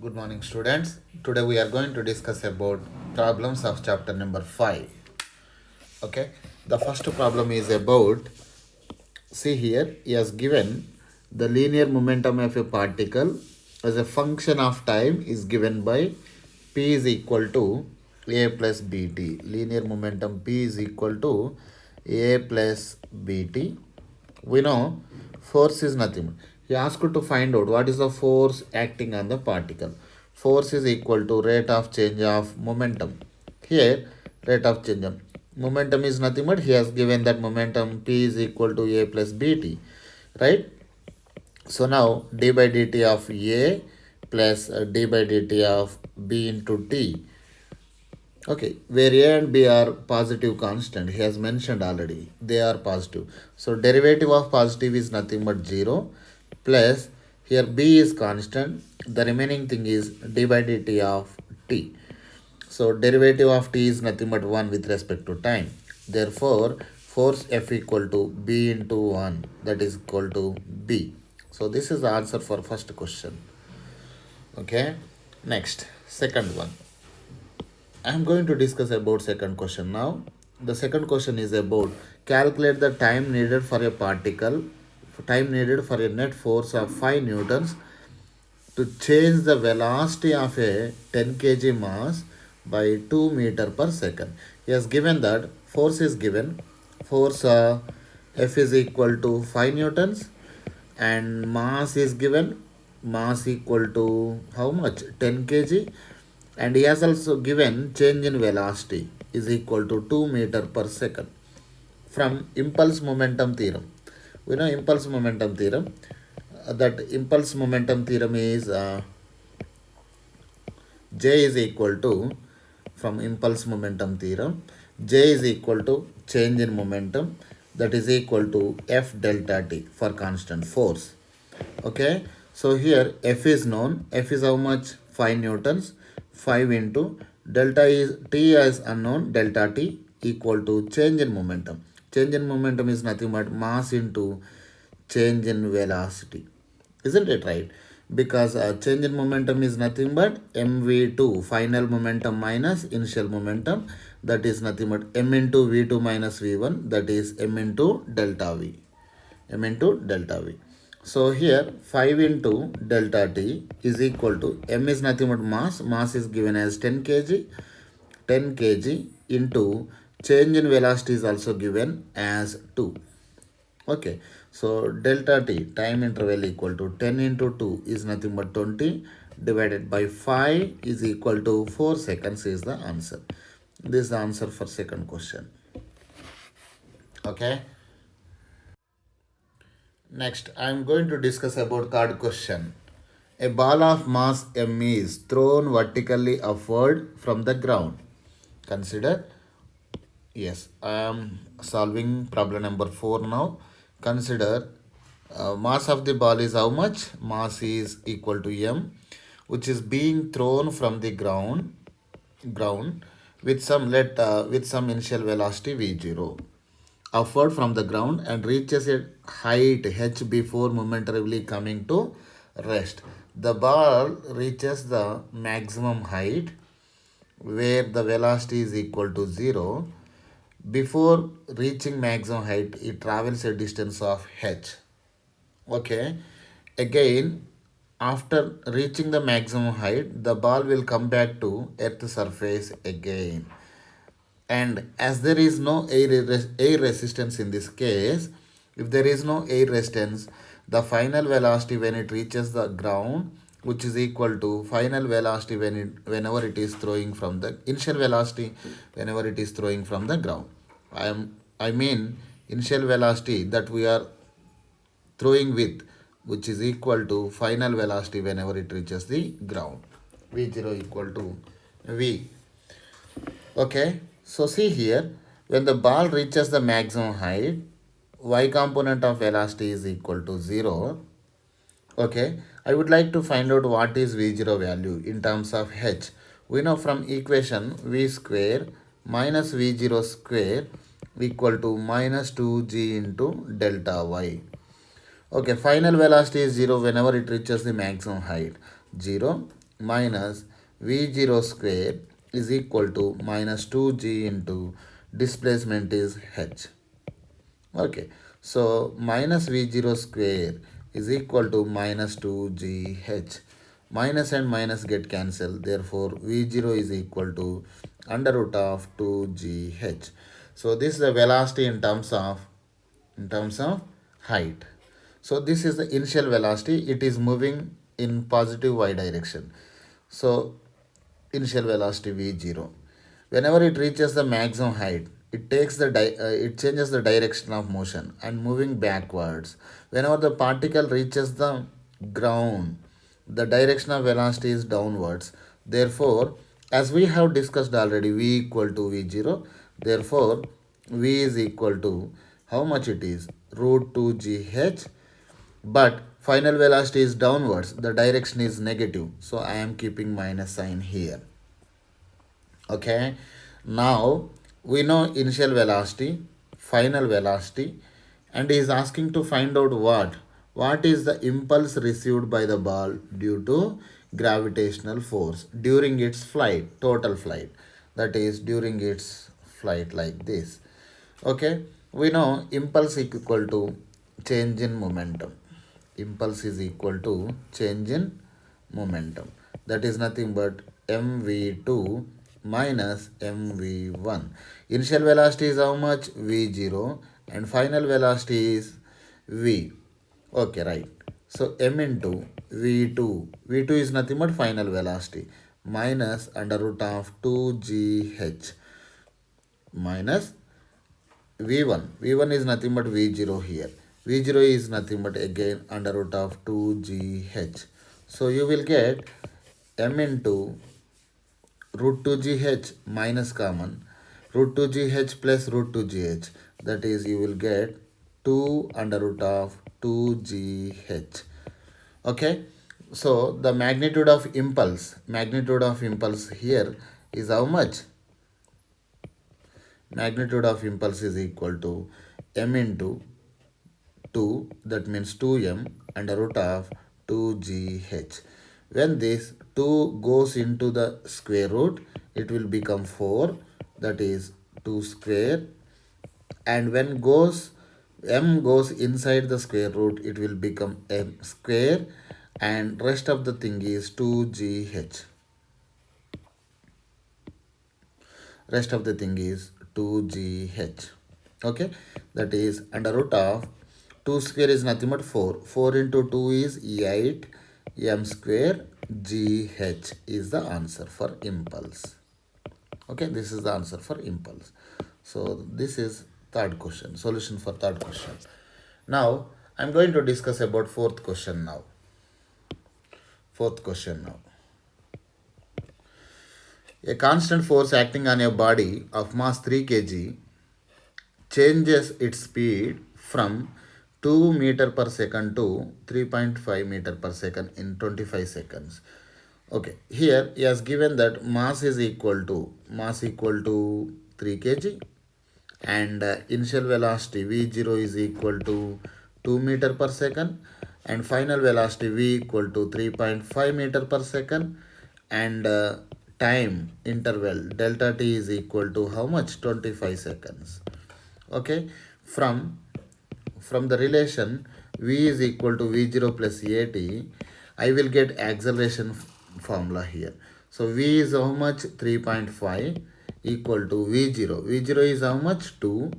Good morning, students. Today we are going to discuss about problems of chapter number 5. Okay, the first problem is about, see here, he has given the linear momentum of a particle as a function of time is given by P is equal to A plus BT. Linear momentum P is equal to A plus BT. We know force is nothing. He asked to find out what is the force acting on the particle. Force is equal to rate of change of momentum. Here, rate of change of momentum is nothing but he has given that momentum P is equal to A plus BT, right? So now d by dt of A plus d by dt of B into T. Okay, where A and B are positive constant, he has mentioned already, they are positive. So derivative of positive is nothing but 0 plus here B is constant, the remaining thing is d by dt of T. So derivative of T is nothing but 1 with respect to time. Therefore, force F equal to B into 1, that is equal to B. So this is the answer for first question. Okay, next, second one. I am going to discuss about second question now. The second question is about calculate the time needed for a particle, time needed for a net force of 5 newtons to change the velocity of a 10 kg mass by 2 meter per second. He has given that force is given, force F is equal to 5 newtons and mass is given, mass equal to how much, 10 kg, and he has also given change in velocity is equal to 2 meter per second from impulse momentum theorem. We know impulse momentum theorem, that impulse momentum theorem is J is equal to, from impulse momentum theorem, J is equal to change in momentum, that is equal to F delta T for constant force. Okay, so here F is known, F is how much, 5 newtons, 5 into delta is T is unknown, delta T equal to change in momentum. Change in momentum is nothing but mass into change in velocity, isn't it right? Because change in momentum is nothing but mv2 final momentum minus initial momentum, that is nothing but m into v2 minus v1, that is m into delta v, m into delta v. So here 5 into delta t is equal to m is nothing but mass, mass is given as 10 kg, 10 kg into change in velocity is also given as 2. Okay, so delta t time interval equal to 10 into 2 is nothing but 20 divided by 5 is equal to 4 seconds is the answer. This is the answer for second question. Okay. Next, I am going to discuss about third question. A ball of mass m is thrown vertically upward from the ground. Consider, yes, I am solving problem number 4 now. Consider mass of the ball is how much? Mass is equal to m, which is being thrown from the ground with some initial velocity v0 upward from the ground and reaches a height h before momentarily coming to rest. The ball reaches the maximum height where the velocity is equal to 0. Before reaching maximum height, it travels a distance of h. Okay. Again, after reaching the maximum height, the ball will come back to earth surface again. And as there is no air resistance in this case, if there is no air resistance, the final velocity when it reaches the ground, which is equal to final velocity whenever it is throwing from the initial velocity whenever it is throwing from the ground. I mean initial velocity that we are throwing with, which is equal to final velocity whenever it reaches the ground. V0 equal to V. Okay, so see here, when the ball reaches the maximum height, y component of velocity is equal to 0. Okay, I would like to find out what is v0 value in terms of h. We know from equation v square minus v0 square equal to minus 2g into delta y. Okay, final velocity is 0 whenever it reaches the maximum height. 0 minus v0 square is equal to minus 2g into displacement is h. Okay, so minus v0 square is equal to minus 2gh. Minus and minus get cancelled. Therefore, v0 is equal to under root of 2gh. So this is the velocity in terms of height. So this is the initial velocity. It is moving in positive y direction. So initial velocity v0. Whenever it reaches the maximum height, it changes the direction of motion and moving backwards. Whenever the particle reaches the ground, the direction of velocity is downwards. Therefore, as we have discussed already, v equal to v0. Therefore, v is equal to how much it is? Root 2gh, but final velocity is downwards, the direction is negative, so I am keeping minus sign here. Okay, now we know initial velocity, final velocity, and he is asking to find out what is the impulse received by the ball due to gravitational force during its flight, total flight, that is during its flight like this. Okay, we know impulse equal to change in momentum. Impulse is equal to change in momentum. That is nothing but mv2 minus mv1. Initial velocity is how much? v0, and final velocity is v. Okay, right. So m into v2. v2 is nothing but final velocity minus under root of 2gh minus v1. v1 is nothing but v0 here. v0 is nothing but again under root of 2gh. So you will get m into root 2gh minus common, root 2gh plus root 2gh. That is, you will get 2 under root of 2gh. Okay, so the magnitude of impulse here is how much? Magnitude of impulse is equal to m into 2, that means 2m under root of 2gh. When this 2 goes into the square root, it will become 4, that is 2 square. And when m goes inside the square root, it will become m square, and rest of the thing is 2gh. Rest of the thing is 2gh. Okay, that is under root of 2 square is nothing but 4. 4 into 2 is 8 m square gh is the answer for impulse. Okay, this is the answer for impulse. So this is third question, solution for third question. Now I'm going to discuss about fourth question now. A constant force acting on a body of mass 3 kg changes its speed from 2 meter per second to 3.5 meter per second in 25 seconds. Okay, here he has given that mass equal to 3 kg, and initial velocity v0 is equal to 2 meter per second, and final velocity v equal to 3.5 meter per second, and time interval delta t is equal to how much? 25 seconds. Okay, from the relation v is equal to v0 plus at, I will get acceleration formula here. So v is how much? 3.5 equal to v0. v0 is how much? 2.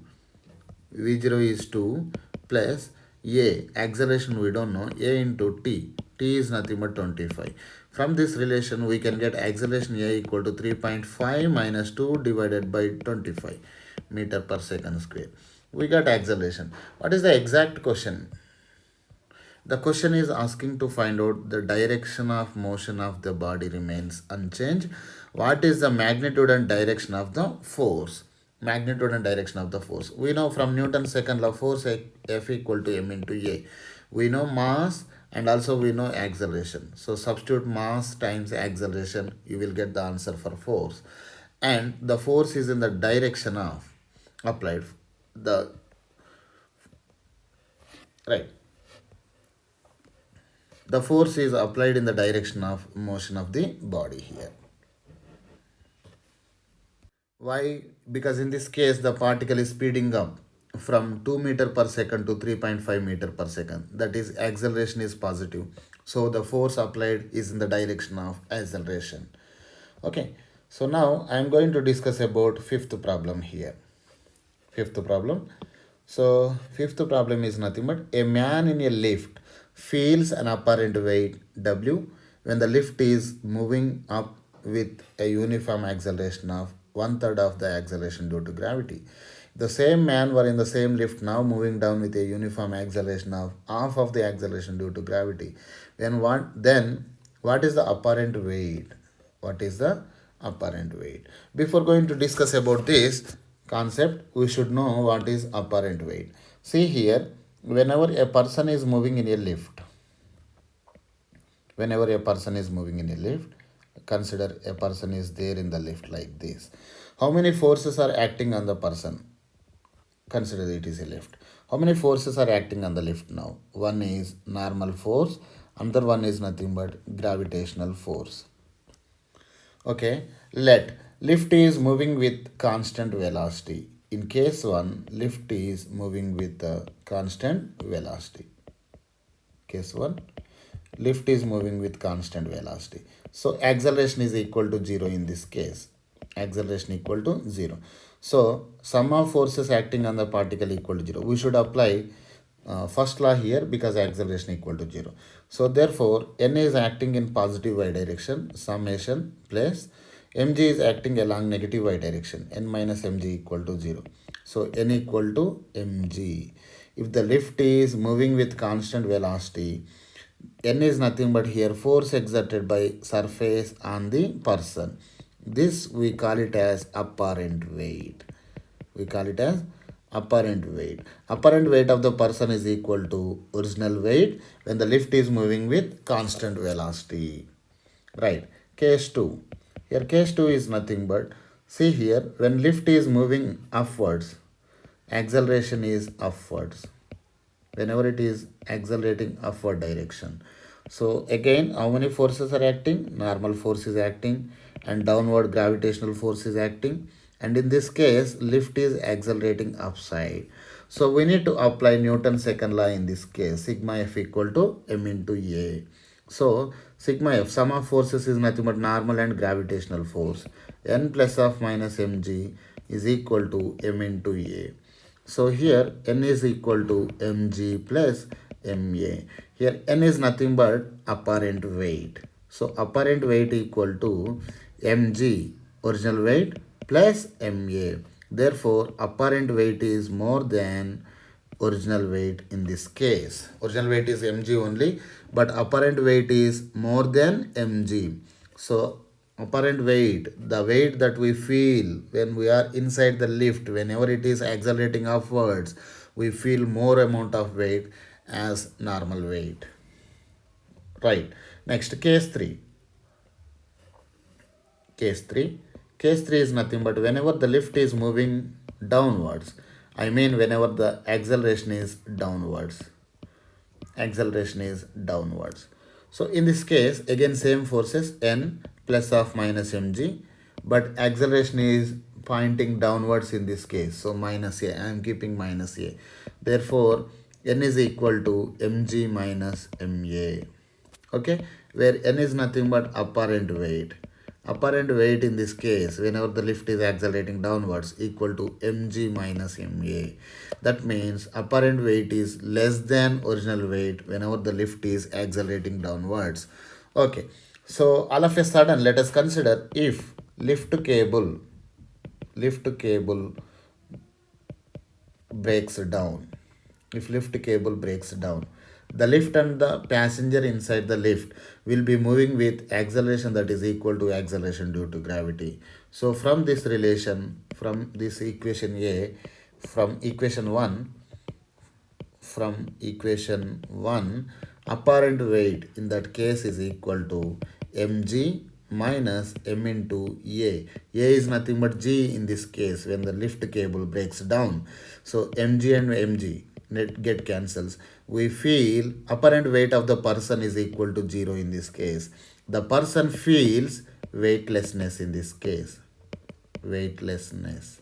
v0 is 2 plus a, acceleration we don't know, a into t. T is nothing but 25. From this relation, we can get acceleration a equal to 3.5 minus 2 divided by 25 meter per second square. We got acceleration. What is the exact question? The question is asking to find out the direction of motion of the body remains unchanged. What is the magnitude and direction of the force? Magnitude and direction of the force. We know from Newton's second law, force F equal to m into a. We know mass and also we know acceleration. So substitute mass times acceleration, you will get the answer for force. And the force is in the direction of applied. Right. The force is applied in the direction of motion of the body here. Why? Because in this case, the particle is speeding up from 2 meter per second to 3.5 meter per second. That is, acceleration is positive. So the force applied is in the direction of acceleration. Okay. So now I am going to discuss about fifth problem here. Fifth problem. So fifth problem is nothing but a man in a lift feels an apparent weight W when the lift is moving up with a uniform acceleration of one third of the acceleration due to gravity. The same man were in the same lift now moving down with a uniform acceleration of half of the acceleration due to gravity. Then what is the apparent weight? What is the apparent weight? Before going to discuss about this concept, we should know what is apparent weight. See here, whenever a person is moving in a lift, whenever a person is moving in a lift, consider a person is there in the lift like this. How many forces are acting on the person? Consider it is a lift. How many forces are acting on the lift now? One is normal force, another one is nothing but gravitational force. Okay, let lift is moving with constant velocity. In case 1, lift is moving with a constant velocity. Case 1, lift is moving with constant velocity. So acceleration is equal to 0 in this case. Acceleration equal to 0. So sum of forces acting on the particle equal to 0. We should apply first law here because acceleration equal to 0. So therefore, n is acting in positive y direction, summation plus mg is acting along negative y direction, n minus mg equal to 0. So n equal to mg. If the lift is moving with constant velocity, n is nothing but here force exerted by surface on the person. This we call it as apparent weight. We call it as apparent weight. Apparent weight of the person is equal to original weight when the lift is moving with constant velocity. Right. Case 2. Here case 2 is nothing but, see here, when lift is moving upwards, acceleration is upwards. Whenever it is accelerating upward direction. So again, how many forces are acting? Normal force is acting and downward gravitational force is acting. And in this case, lift is accelerating upside. So we need to apply Newton's second law in this case. Sigma F equal to m into A. So sigma F, sum of forces is nothing but normal and gravitational force. N plus of minus mg is equal to m into A. So here n is equal to mg plus ma. Here n is nothing but apparent weight. So apparent weight equal to mg, original weight, plus ma. Therefore, apparent weight is more than original weight in this case. Original weight is mg only, but apparent weight is more than mg. So apparent weight, the weight that we feel when we are inside the lift, whenever it is accelerating upwards, we feel more amount of weight as normal weight. Right. Next, case 3. Case 3. Case 3 is nothing but whenever the lift is moving downwards, I mean whenever the acceleration is downwards. Acceleration is downwards. So in this case, again same forces, n plus of minus mg, but acceleration is pointing downwards in this case. So minus a, I am keeping minus a. Therefore, n is equal to mg minus ma. Okay, where n is nothing but apparent weight. Apparent weight in this case, whenever the lift is accelerating downwards, equal to mg minus ma. That means apparent weight is less than original weight whenever the lift is accelerating downwards. Okay, so all of a sudden, let us consider if lift cable breaks down. If lift cable breaks down, the lift and the passenger inside the lift will be moving with acceleration that is equal to acceleration due to gravity. So from this relation, from this equation A, from equation 1, apparent weight in that case is equal to mg minus m into a. A is nothing but g in this case when the lift cable breaks down. So mg and mg net get cancels. we feel apparent weight of the person is equal to 0 in this case. The person feels weightlessness in this case. Weightlessness.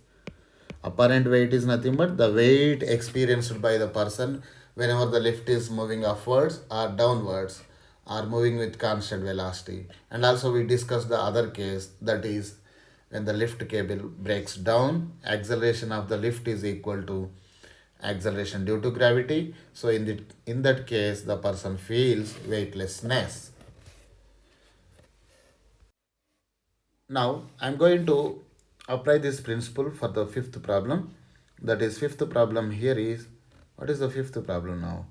Apparent weight is nothing but the weight experienced by the person whenever the lift is moving upwards or downwards or moving with constant velocity. And also we discussed the other case, that is when the lift cable breaks down, acceleration of the lift is equal to acceleration due to gravity. So in that case the person feels weightlessness. Now I'm going to apply this principle for the fifth problem. That is, fifth problem here is, what is the fifth problem now?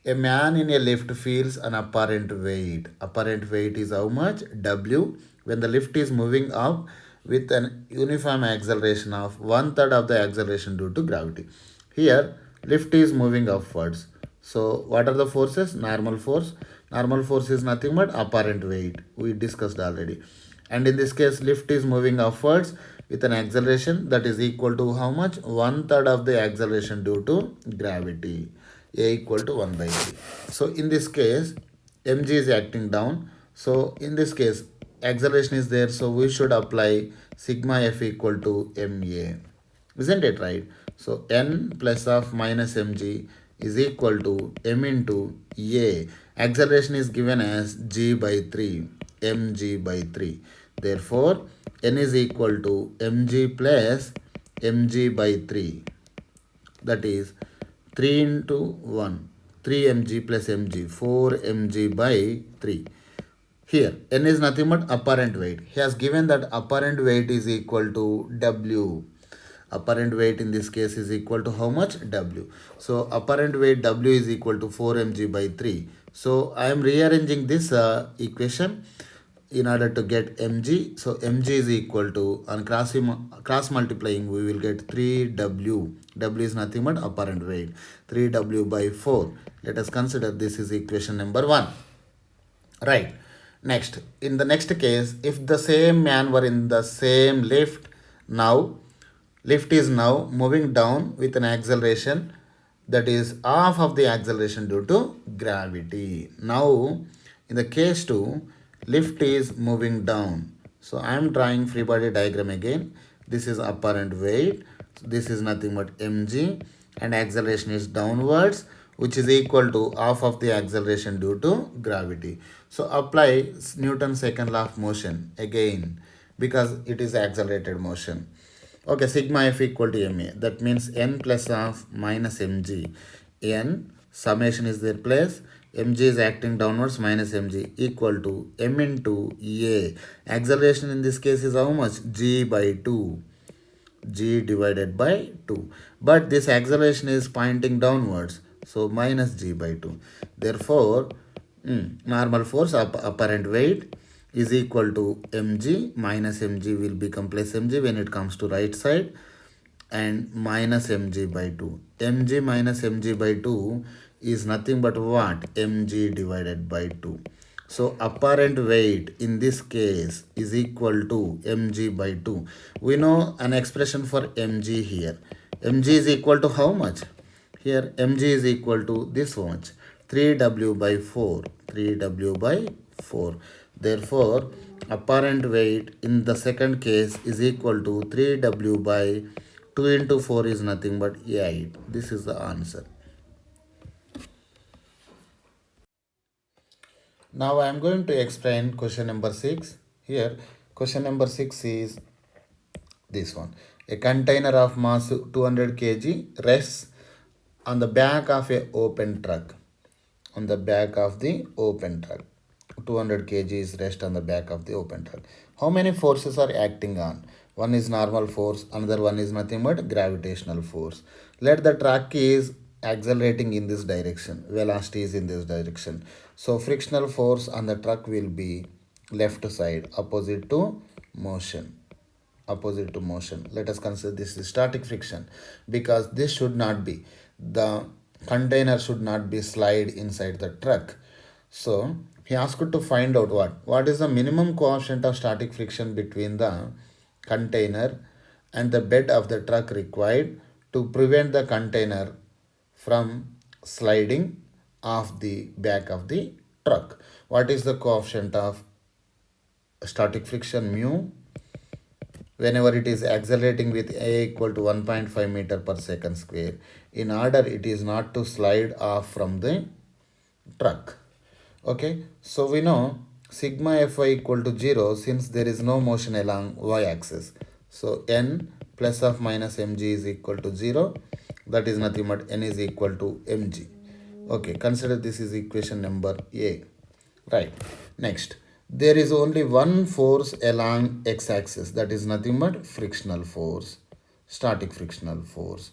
A man in a lift feels an apparent weight. Apparent weight is how much? W. When the lift is moving up with an uniform acceleration of 1/3 of the acceleration due to gravity. Here, lift is moving upwards. So, what are the forces? Normal force. Normal force is nothing but apparent weight. We discussed already. And in this case, lift is moving upwards with an acceleration that is equal to how much? 1/3 of the acceleration due to gravity. A equal to 1 by 3. So in this case, mg is acting down. So in this case, acceleration is there. So we should apply sigma f equal to ma. Isn't it right? So n plus of minus mg is equal to m into a. Acceleration is given as g by 3. Mg by 3. Therefore, n is equal to mg plus mg by 3. That is 3 into 1. 3 mg plus mg. 4 mg by 3. Here, n is nothing but apparent weight. He has given that apparent weight is equal to W. Apparent weight in this case is equal to how much? W. So, apparent weight W is equal to 4 mg by 3. So, I am rearranging this equation in order to get mg. So, mg is equal to, on cross multiplying, we will get 3W. W is nothing but apparent weight. 3W by 4. Let us consider this is equation number 1. Right. Next, in the next case, if the same man were in the same lift, now lift is now moving down with an acceleration that is half of the acceleration due to gravity. Now, in the case 2, lift is moving down. So I am drawing free body diagram again. This is apparent weight. This is nothing but mg, and acceleration is downwards, which is equal to half of the acceleration due to gravity. So apply Newton's second law of motion again, because it is accelerated motion. Okay, sigma f equal to ma. That means n plus of minus mg. N, summation is their place. Mg is acting downwards minus mg equal to m into a. Acceleration in this case is how much? G by 2. G divided by 2. But this acceleration is pointing downwards. So minus G by 2. Therefore, normal force apparent weight is equal to mg. Minus mg will become plus mg when it comes to right side. And minus mg by 2. Mg minus mg by 2 is nothing but what? Mg divided by 2. So apparent weight in this case is equal to mg by 2. We know an expression for mg here. Mg is equal to how much? Here mg is equal to this much. 3w by 4. 3w by 4. Therefore, apparent weight in the second case is equal to 3w by 2 into 4 is nothing but 8. This is the answer. Now I am going to explain question number 6. Here, question number 6 is this one. A container of mass 200 kg rests on the back of a open truck. On the back of the open truck. 200 kg is rest on the back of the open truck. How many forces are acting on? One is normal force, another one is nothing but gravitational force. Let the truck is accelerating in this direction, velocity is in this direction. So frictional force on the truck will be left side, opposite to motion. Opposite to motion. Let us consider this is static friction, because this should not be. The container should not be slide inside the truck. So he asked to find out what is the minimum coefficient of static friction between the container and the bed of the truck required to prevent the container from sliding of the back of the truck. What is the coefficient of static friction? Mu. Whenever it is accelerating with a equal to 1.5 meter per second square, in order it is not to slide off from the truck. Okay, so we know sigma Fy equal to 0 since there is no motion along y-axis. So n plus of minus mg is equal to 0. That is nothing but n is equal to mg. Okay, consider this is equation number A. Right. Next, there is only one force along x-axis, that is nothing but frictional force, static frictional force.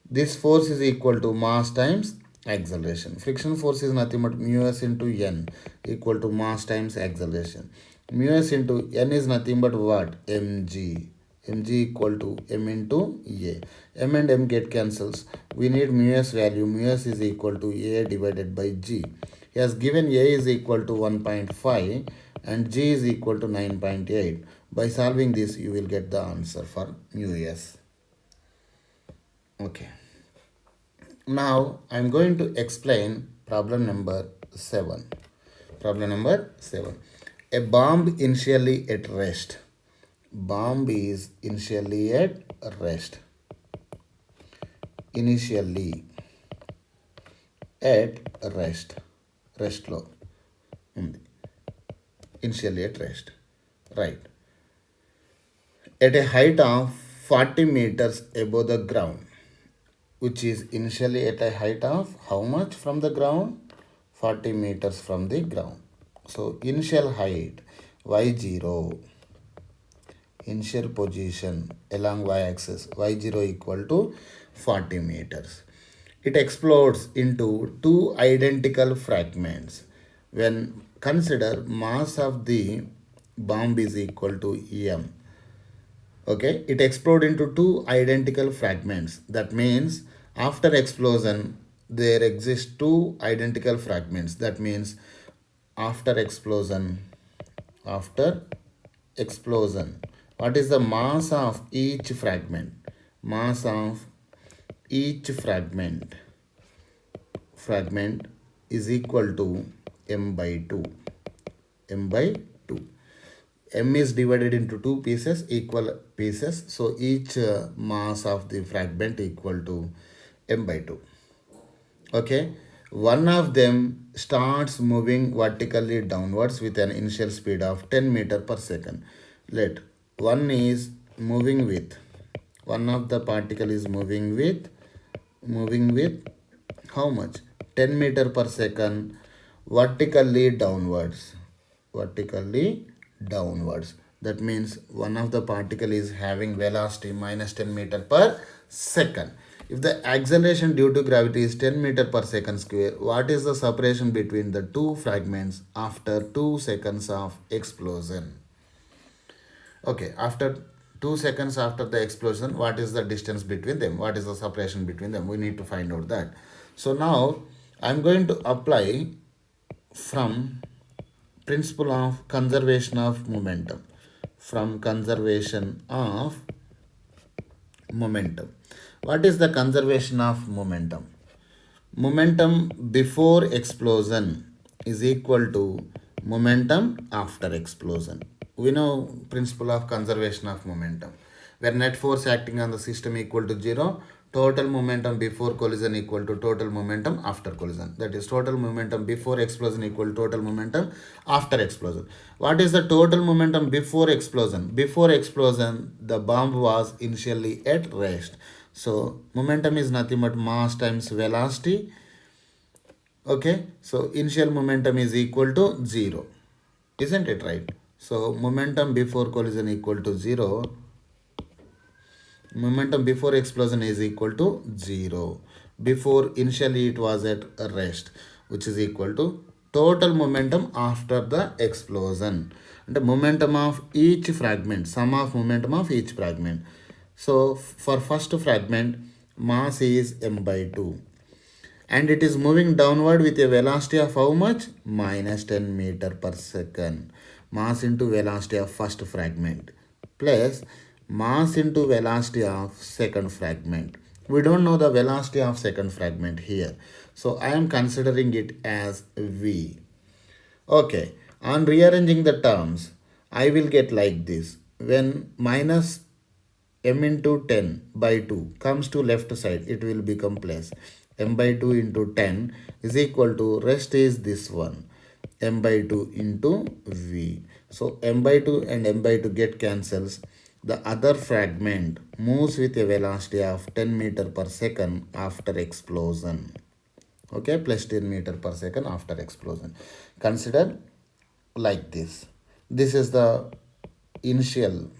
This force is equal to mass times acceleration. Friction force is nothing but mu s into n equal to mass times acceleration. Mu s into n is nothing but what? Mg. Mg equal to m into a. M and m get cancels. We need mu s value. Mu s is equal to a divided by g. He has given a is equal to 1.5 and g is equal to 9.8. By solving this, you will get the answer for mu s. Okay. Now, I am going to explain problem number 7. Problem number 7. A bomb initially at rest. Bomb is initially at rest. Initially at rest. Rest lo. Initially at rest. Right. At a height of 40 meters above the ground, which is initially at a height of how much from the ground? 40 meters from the ground. So initial height y0, initial position along y-axis, y0 equal to 40 meters. It explodes into two identical fragments. When consider mass of the bomb is equal to m. Okay, it exploded into two identical fragments. That means after explosion, there exist two identical fragments. That means after explosion, what is the mass of each fragment? Mass of each fragment is equal to m by 2. M by 2. M is divided into two pieces, equal pieces. So each mass of the fragment equal to m by 2. Okay. One of them starts moving vertically downwards with an initial speed of 10 meter per second. Let one is moving with, one of the particle is moving with how much? 10 meter per second vertically downwards. That means one of the particle is having velocity minus 10 meter per second. If the acceleration due to gravity is 10 meter per second square, what is the separation between the two fragments after 2 seconds of explosion? Okay, after 2 seconds after the explosion, what is the distance between them? What is the separation between them? We need to find out that. So now I am going to apply from principle of conservation of momentum. From conservation of momentum. What is the conservation of momentum? Momentum before explosion is equal to momentum after explosion. We know principle of conservation of momentum. Where net force acting on the system equal to 0, total momentum before collision equal to total momentum after collision. That is total momentum before explosion equal to total momentum after explosion. What is the total momentum before explosion? Before explosion, the bomb was initially at rest. So momentum is nothing but mass times velocity. Okay, so initial momentum is equal to 0. Isn't it right? So momentum before collision equal to 0. Momentum before explosion is equal to 0. Before initially it was at rest, which is equal to total momentum after the explosion. And the momentum of each fragment, sum of momentum of each fragment. So for first fragment, mass is m by 2. And it is moving downward with a velocity of how much? Minus 10 meter per second. Mass into velocity of first fragment plus mass into velocity of second fragment. We don't know the velocity of second fragment here. So I am considering it as V. Okay, on rearranging the terms, I will get like this. When minus m into 10 by 2 comes to left side, it will become plus m by 2 into 10 is equal to, rest is this one, m by 2 into v. So m by 2 and m by 2 get cancels. The other fragment moves with a velocity of 10 meter per second after explosion. Okay, plus 10 meter per second after explosion. Consider like this is the initial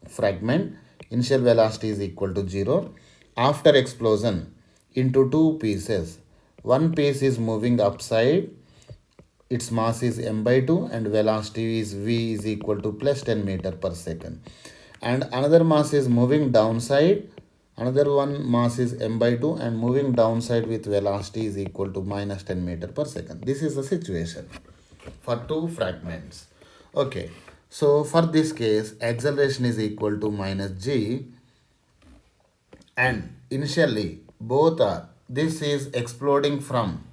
fragment. Initial velocity is equal to 0. After explosion, into two pieces, one piece is moving upside, its mass is m by 2 and velocity is v is equal to plus 10 meter per second, and another mass is moving downside, another one mass is m by 2 and moving downside with velocity is equal to minus 10 meter per second. This is the situation for two fragments. Okay, so for this case, acceleration is equal to minus g, and initially both are, this is exploding from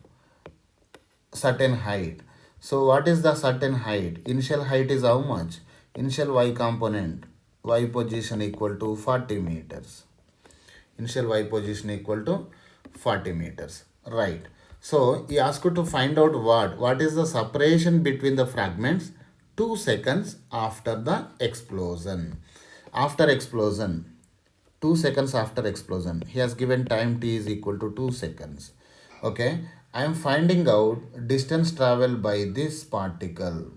certain height. So what is the certain height? Initial height is how much? Initial y component, y position equal to 40 meters. Initial y position equal to 40 meters, right? So he asked you to find out what is the separation between the fragments 2 seconds after the explosion. After explosion, 2 seconds after explosion, he has given time t is equal to 2 seconds. Okay, I am finding out distance traveled by this particle.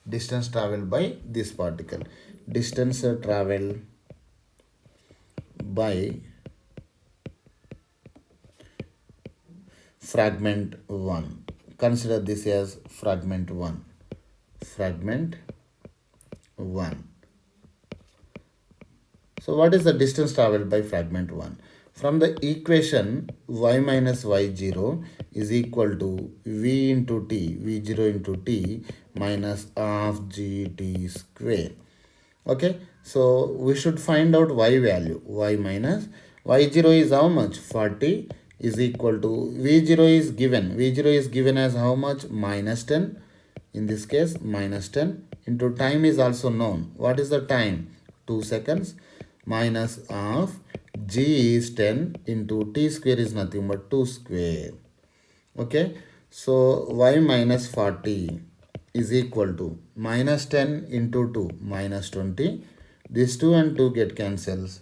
Distance traveled by this particle. Distance traveled by fragment 1. Consider this as fragment 1. Fragment 1. So what is the distance traveled by fragment 1? From the equation, y minus y0 is equal to v into t, v0 into t minus half gt square. Okay, so we should find out y value. Y minus y0 is how much? 40 is equal to, v0 is given as how much? Minus 10. In this case, minus 10 into time is also known. What is the time? 2 seconds. Minus of g is 10 into t square is nothing but 2 square. Okay, so y minus 40 is equal to minus 10 into 2 minus 20. This 2 and 2 get cancels.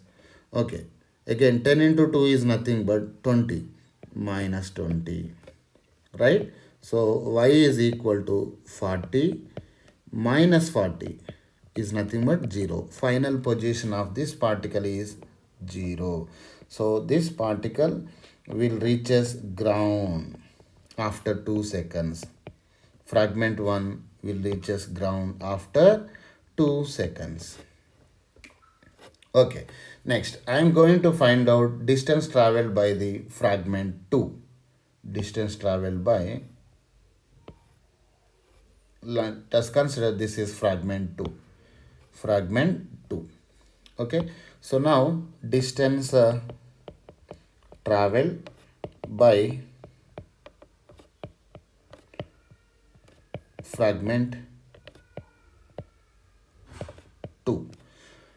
Okay, again 10 into 2 is nothing but 20 minus 20, right? So y is equal to 40 minus 40 is nothing but 0. Final position of this particle is 0. So this particle will reaches ground after 2 seconds. Fragment 1 will reaches ground after 2 seconds. Okay, next I am going to find out distance traveled by the fragment 2. Distance traveled by, let us consider this is fragment 2. Fragment 2. Okay, so now distance traveled by fragment 2.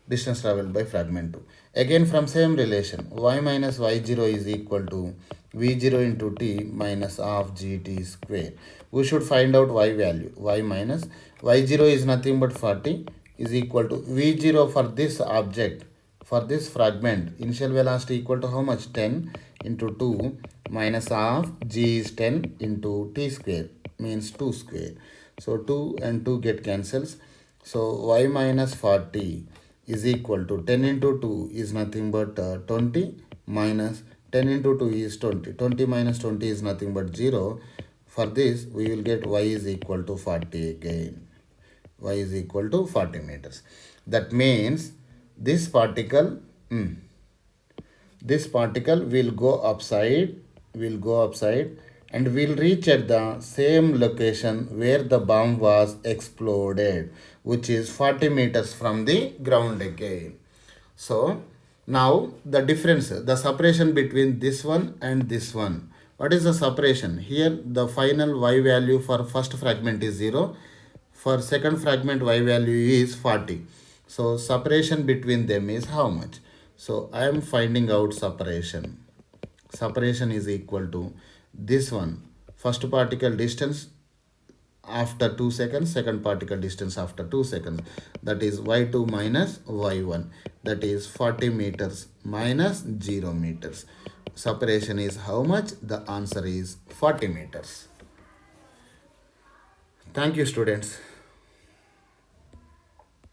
Distance traveled by fragment 2. Again from same relation, y minus y0 is equal to v0 into t minus half gt square. We should find out y value. Y minus y0 is nothing but 40 is equal to v0 for this object, for this fragment. Initial velocity equal to how much? 10 into 2 minus half g is 10 into t square means 2 square. So 2 and 2 get cancels. So y minus 40 is equal to 10 into 2 is nothing but 20 minus 10 into 2 is 20. 20 minus 20 is nothing but 0. For this, we will get y is equal to 40 again. Y is equal to 40 meters. That means this particle, will go upside, and will reach at the same location where the bomb was exploded, which is 40 meters from the ground again. So now the difference, the separation between this one and this one, What is the separation? Here the final y value for first fragment is 0. For second fragment y value is 40. So separation between them is how much? So I am finding out separation. Separation is equal to this one. First particle distance after 2 seconds, second particle distance after 2 seconds, that is y2 minus y1, that is 40 meters minus 0 meters. Separation is how much? The answer is 40 meters. Thank you, students.